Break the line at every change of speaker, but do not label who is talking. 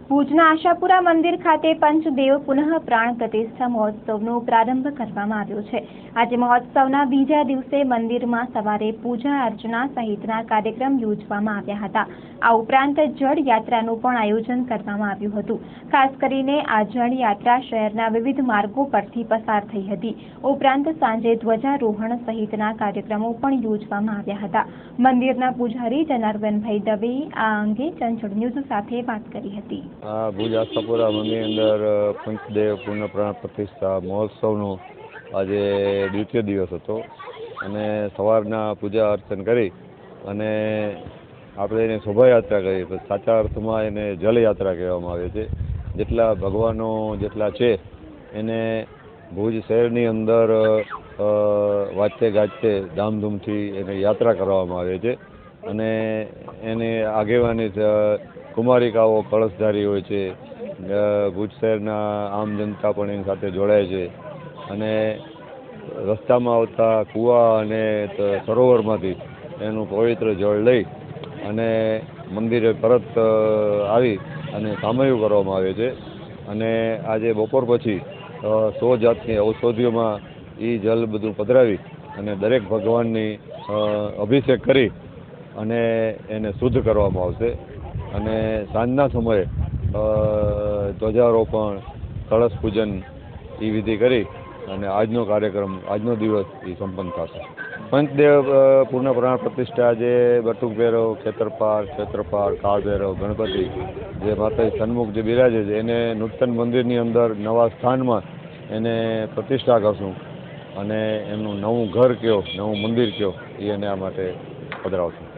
ભુજના આશાપુરા મંદિર ખાતે પંચદેવ પુનઃ પ્રાણ પ્રતિષ્ઠા મહોત્સવનો પ્રારંભ કરવામાં આવ્યો છે। આજે મહોત્સવના બીજા દિવસે મંદિરમાં સવારે પૂજા અર્ચના સહિતના કાર્યક્રમ યોજવામાં આવ્યા હતા। આ ઉપરાંત જળ યાત્રાનું પણ આયોજન કરવામાં આવ્યું હતું। ખાસ કરીને આ જળ યાત્રા શહેરના વિવિધ માર્ગો પરથી પસાર થઈ હતી। ઉપરાંત સાંજે ધ્વજારોહણ સહિતના કાર્યક્રમો પણ યોજવામાં આવ્યા હતા। મંદિરના પૂજારી જનાર્દનભાઈ દવેએ આ અંગે ચંચળ ન્યૂઝ સાથે વાત કરી હતી।
ભુજ આશાપુરા મંદિરની અંદર પંચદેવ પુનઃ પ્રાણ પ્રતિષ્ઠા મહોત્સવનો આજે દ્વિતીય દિવસ હતો અને સવારના પૂજા અર્ચન કરી અને આપણે એને શોભાયાત્રા કરી। સાચા અર્થમાં એને જલયાત્રા કહેવામાં આવે છે। જેટલા ભગવાનો જેટલા છે એને ભુજ શહેરની અંદર વાજતે ગાજતે ધામધૂમથી એને યાત્રા કરવામાં આવે છે અને એની આગેવાની કુમારિકાઓ કળશધારી હોય છે। ભુજ શહેરના આમ જનતા પણ એની સાથે જોડાય છે અને રસ્તામાં આવતા કૂવા અને સરોવરમાંથી એનું પવિત્ર જળ લઈ અને મંદિરે પરત આવી અને સામયું કરવામાં આવે છે અને આજે બપોર પછી 100 જાતની ઔષધિઓમાં એ જલ બધું પધરાવી અને દરેક ભગવાનની અભિષેક કરી અને એને શુદ્ધ કરવામાં આવશે અને સાંજના સમયે ધ્વજારોપણ કળશ પૂજન એ વિધિ કરી અને આજનો દિવસ એ સંપન્ન થશે। પંચદેવ પુનઃ પ્રાણ પ્રતિષ્ઠા આજે બટુક ભૈરવ ક્ષેત્રપાળ કાળ ભૈરવ ગણપતિ જે માતાજી સન્મુખ જે બિરાજે છે એને નૂતન મંદિરની અંદર નવા સ્થાનમાં એને પ્રતિષ્ઠા કરશું અને એમનું નવું ઘર કયો નવું મંદિર કયો એ એને આ માટે પધરાવશું।